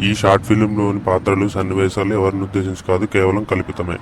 ఈ షార్ట్ ఫిలింలోని పాత్రలు సన్నివేశాలు ఎవరిని ఉద్దేశించి కాదు, కేవలం కల్పితమే.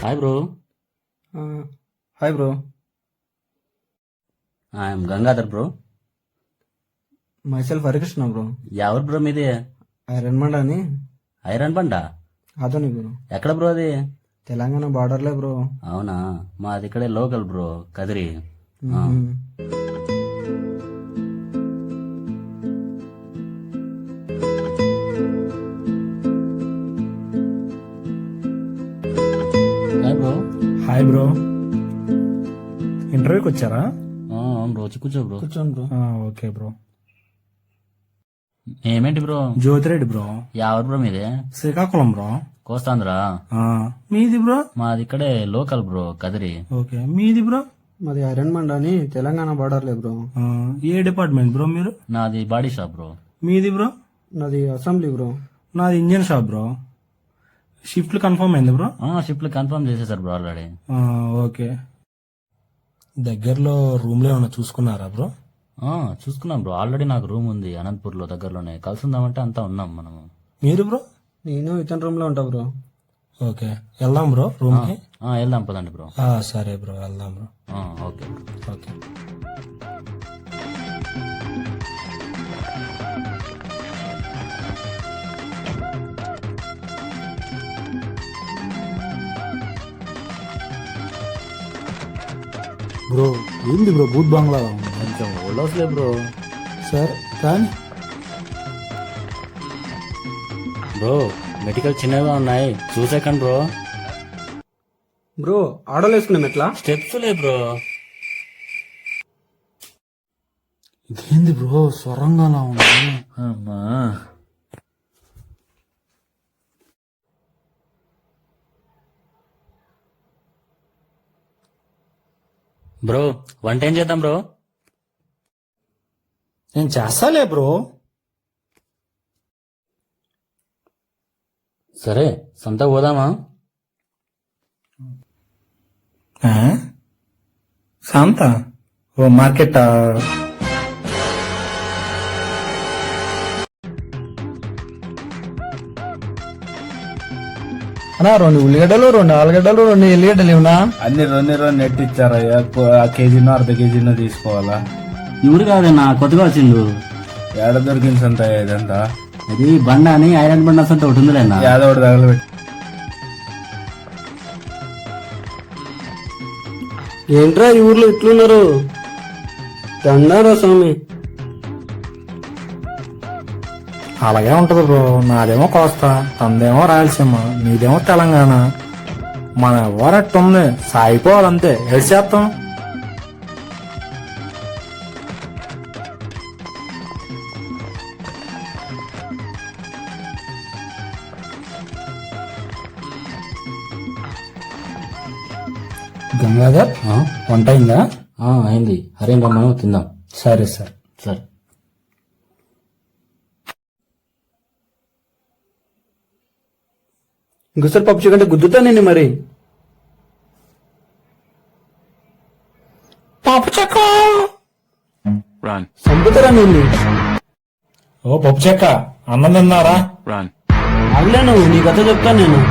Hi bro. Hi bro. I am Gangadhar bro. Myself Harikrishna bro. ఎవరు బ్రో మీది? ఐరన్ బండ అని. ఐరన్ బండ? అతని బ్రో. ఎక్కడ బ్రో అది? తెలంగాణ బార్డర్లే బ్రో. అవునా, మాది ఇక్కడే local bro, Kadiri. Hi bro. Hi bro. ఇంటర్వ్యూకి వచ్చారా? అవును బ్రో, వచ్చి కూర్చో బ్రో. కూర్చోండి బ్రో. Okay bro. ఏమేంటి బ్రో? జ్యోతిరెడ్డి బ్రో. ఎవరు బ్రో మీది? శ్రీకాకుళం బ్రో. కోస్తాంధ్రా? మీది బ్రో? మాది ఇక్కడే లోకల్ బ్రో, కదిరి. ఓకే, మీది బ్రో? మాది ఐరన్ బండ అని, తెలంగాణ బార్డర్లే బ్రో. ఏ డిపార్ట్మెంట్ బ్రో మీరు? నాది బాడీ షాప్ బ్రో. మీది బ్రో? నాది అసెంబ్లీ బ్రో. నాది ఇంజన్ షాప్ బ్రో. షిఫ్ట్లు కన్ఫర్మ్ అయింది బ్రో? షిఫ్ట్లు కన్ఫర్మ్ చేసేసారు బ్రో ఆల్రెడీ. ఓకే. దగ్గరలో రూమ్ లో ఏమన్నా చూసుకున్నారా బ్రో? చూసుకున్నాం బ్రో, ఆల్రెడీ నాకు రూమ్ ఉంది అనంతపూర్ లో, దగ్గరలోనే. కలుసుందామంటే అంతా ఉన్నాం మనము. మీరు బ్రో? నేను ఇతని రూమ్ లో ఉంటా బ్రో. ఓకే, వెళ్దాం బ్రో రూమ్ కి. వెళ్దాం పదండి బ్రో. సరే బ్రో, వెళ్దాం బ్రో. Okay okay. బ్రో ఏంది బ్రో బూత్ బంగ్లా ఉంది? కొంచెం ఓల్డ్ హౌస్లే బ్రో. సార్ కానీ బ్రో మెడికల్ చిన్నగా ఉన్నాయి, చూసేకండి బ్రో. బ్రో ఆడలు వేసుకున్నాం ఎట్లా? స్టెప్స్ లే బ్రో. ఇదేంది బ్రో సొరంగాలా ఉంది? అమ్మా బ్రో, వంట ఏం చేద్దాం బ్రో? నేను చేస్తాలే బ్రో. సరే, సంతకు పోదామా? శాంత ఓ మార్కెట్. అన్నా 2 ఉల్లిగడ్డలు, 2 ఆలుగడ్డలు, 2 ఎల్లిగడ్డలు ఇవ్వనా? అన్ని రెండు నెట్ ఇచ్చారయ్యా. కేజీనో అర్ధ కేజీనో తీసుకోవాలా? ఇవుడు కాదన్నా, కొత్తగా వచ్చిండు. ఏడ దొరికింది సంత ఇదంతా? అది బండ అని, ఐరన్ బండ అసలు ఒకటి ఉందిలేనా? యాదోడు తగలబెట్టి. ఏంట్రా ఈ ఊర్లో ఇట్లున్నారు? దండారా స్వామి. అలాగే ఉంటది బ్రో. నాదేమో కోస్తా, తనదేమో రాయలసీమ, నీదేమో తెలంగాణ. మన ఎవరట్టుంది, సాగిపోవాలంతే. ఏడు చేస్తాం. గంగాధర్ వంట అయిందా? అయింది. హరేం రమ్మను తిందాం. సరే సరే. సరే. ఇంకోసారి పప్పు చికెన్ గుద్దుతా నిన్ను మరి. పప్పు చెక్క చంపుతారా నిన్ను. ఓ పప్పు చెక్క అన్నం తిన్నారా? ఆగలే నువ్వు, నీ కథ చెప్తాను నేను.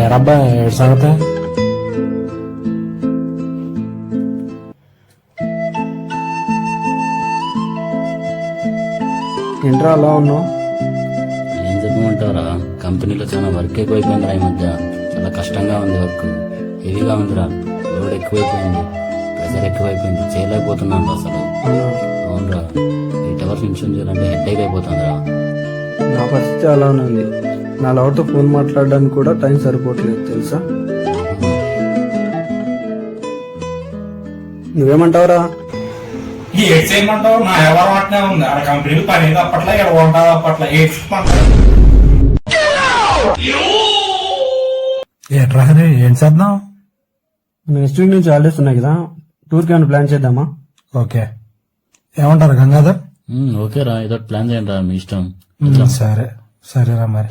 ఏరబ్బా ఏడు సంగతి? ఏంట్రా అలా ఉన్నావు? ఏం చెప్పమంటారా, కంపెనీలో చాలా వర్క్ ఎక్కువైపోయిందిరా ఈ మధ్య. చాలా కష్టంగా ఉంది వర్క్, హెవీగా ఉందిరా. లోడ్ ఎక్కువైపోయింది, ప్రెషర్ ఎక్కువైపోయింది, చేయలేకపోతున్నాను అసలు. అవునరా, 8 అవర్స్ నుంచి చేయాలంటే హెడ్ అయిపోతుందిరా. నా పరిస్థితి అలానే ఉంది. నా లవర్తో ఫోన్ మాట్లాడడానికి కూడా టైం సరిపోవట్లేదు తెలుసా. నువ్వేమంటావురా? ఏడ్ చేయమంటావు? నా ఎవరు అట్నే ఉంది. ఆ కంపెనీకి పని తప్పట్లా, ఇక్కడ ఉంటావు అప్పట్లా. ఏట్రా ఏం చేద్దాం? నెక్స్ట్ వీక్ నుంచి హాలిడేస్ ఉన్నాయి కదా, టూర్కి ఏమైనా ప్లాన్ చేద్దామా? ఓకే, ఏమంటారు గంగాధర్? ఓకేరా, ఏదో ప్లాన్ చేయండి రా, మీ ఇష్టం. సరే సరేరా మరి.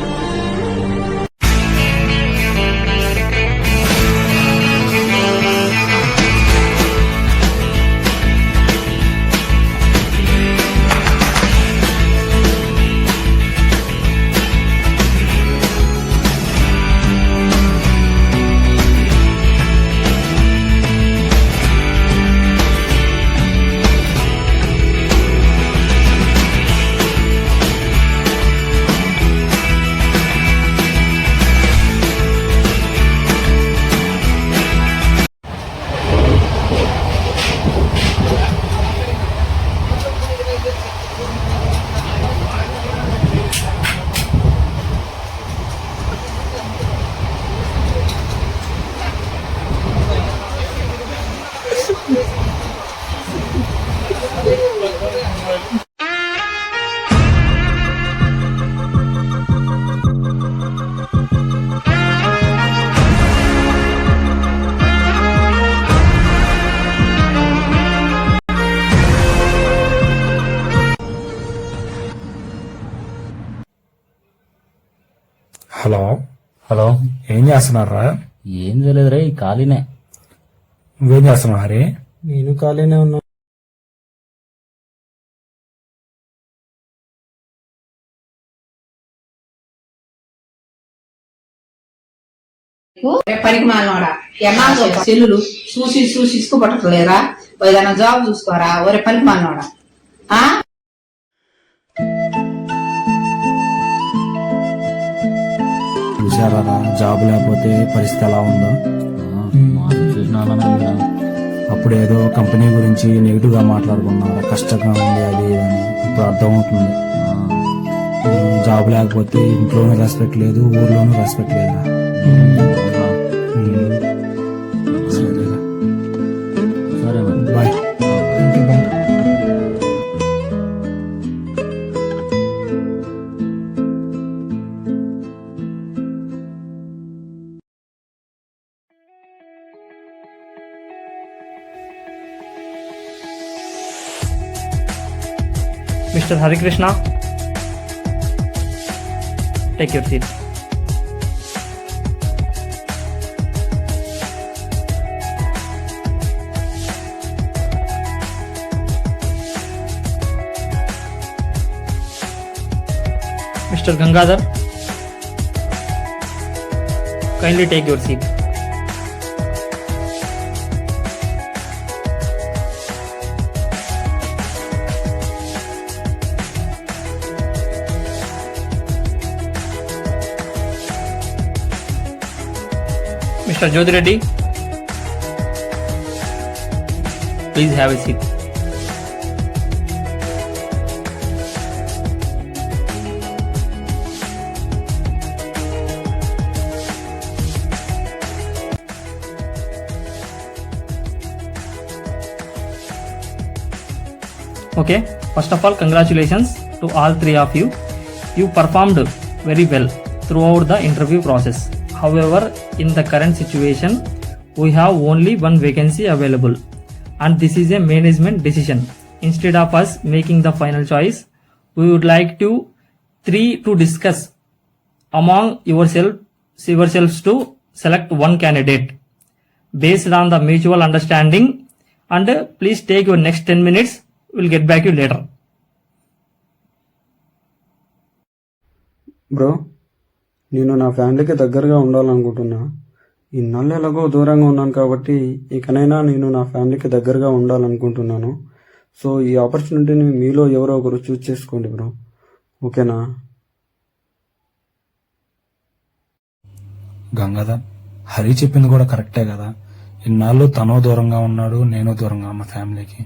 హలో హలో, ఏం చేస్తున్నారా? ఏం చేయలేదురా, ఈ ఖాళీనే. నువ్వేం చేస్తున్నావు హరి? నేను ఖాళీనే ఉన్నా. పనికి మాలినోడా ఎన్నాళ్ళు సెల్లులు చూసి చూసి ఇసుకుపట్టలేరా? ఏదైనా జాబ్ చూసుకోరా? ఒరే పనికి మాలినోడా. చూసారా జాబ్ లేకపోతే పరిస్థితి ఎలా ఉందో? మా సిచ్యువేషన్ అలానే ఉందిరా. అప్పుడు ఏదో కంపెనీ గురించి నెగిటివ్ గా మాట్లాడుకున్నారు, కష్టంగా ఉంది అది ఇది అని. ఇప్పుడు అర్థమవుతుంది. జాబ్ లేకపోతే ఇంట్లోనూ రెస్పెక్ట్ లేదు, ఊర్లోనూ రెస్పెక్ట్ లేదా. సరేరా, సరే మరి, bye. Mr. Hari Krishna, take your seat. Mr. Gangadhar, kindly take your seat. Mr. Jyoti Reddy, please have a seat. Okay, first of all, congratulations to all three of you. You performed very well throughout the interview process. However, in the current situation, we have only one vacancy available, and this is a management decision. Instead of us making the final choice, we would like to discuss among yourselves to select one candidate based on the mutual understanding. And please take your next 10 minutes. We'll get back you later. Bro, నేను నా ఫ్యామిలీకి దగ్గరగా ఉండాలనుకుంటున్నా. ఇన్నాళ్ళు ఎలాగో దూరంగా ఉన్నాను కాబట్టి ఇకనైనా నేను నా ఫ్యామిలీకి దగ్గరగా ఉండాలనుకుంటున్నాను. సో ఈ ఆపర్చునిటీని మీలో ఎవరో ఒకరు చూస్ చేసుకోండి బ్రో, ఓకేనా? గంగాధర్, హరి చెప్పింది కూడా కరెక్టే కదా. ఇన్నాళ్ళు తనో దూరంగా ఉన్నాడు, నేను దూరంగా ఉన్న ఫ్యామిలీకి.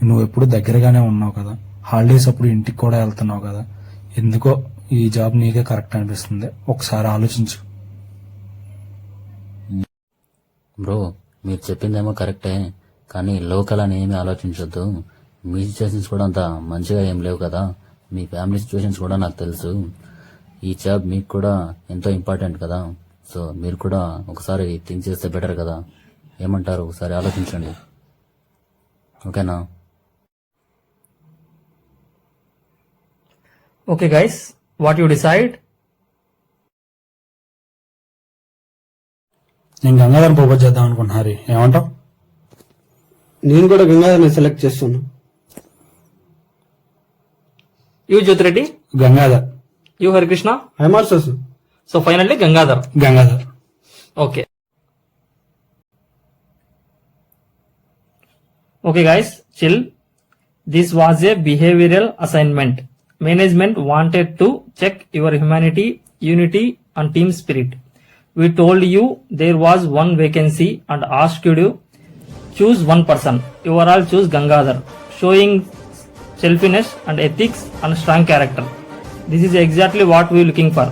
నువ్వు ఎప్పుడు దగ్గరగానే ఉన్నావు కదా, హాలిడేస్ అప్పుడు ఇంటికి కూడా వెళ్తున్నావు కదా. ఎందుకో ఈ జాబ్ నీకే కరెక్ట్ అనిపిస్తుంది. ఒకసారి ఆలోచించు. బ్రో, మీరు చెప్పిందేమో కరెక్టే, కానీ లోకల్ అని ఏమీ ఆలోచించొద్దు. మీ సిచ్యువేషన్స్ కూడా అంత మంచిగా ఏం లేవు కదా. మీ ఫ్యామిలీ సిచ్యువేషన్స్ కూడా నాకు తెలుసు. ఈ జాబ్ మీకు కూడా ఎంతో ఇంపార్టెంట్ కదా. సో మీరు కూడా ఒకసారి థింక్ చేస్తే బెటర్ కదా. ఏమంటారు? ఒకసారి ఆలోచించండి, ఓకేనా? Okay guys, what you decide? నేను గంగాధర్ ప్రపోజ్ చేద్దాం అనుకుంటున్నా. హరి, ఏమంటావు? నేను కూడా గంగాధర్ని సెలెక్ట్ చేస్తున్నా. You Jyoti Reddy, Gangadhar. you Hari Krishna. I'm also. So finally Gangadhar. Gangadhar. Okay. Okay guys, chill. This was a behavioral assignment. Management wanted to check your humanity, unity and team spirit. We told you there was one vacancy and asked you to choose one person. You are all choose Gangadhar, showing selfishness and ethics and strong character. This is exactly what we are looking for.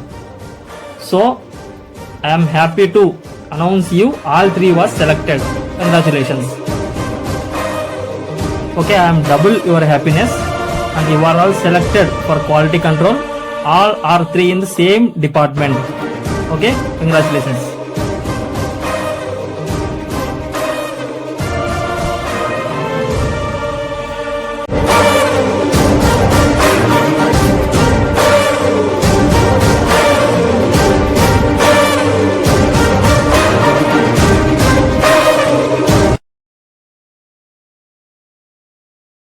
So I am happy to announce you all three was selected. Congratulations. Okay, I am double your happiness, and you are all selected for quality control. All are three in the same department. Okay, congratulations.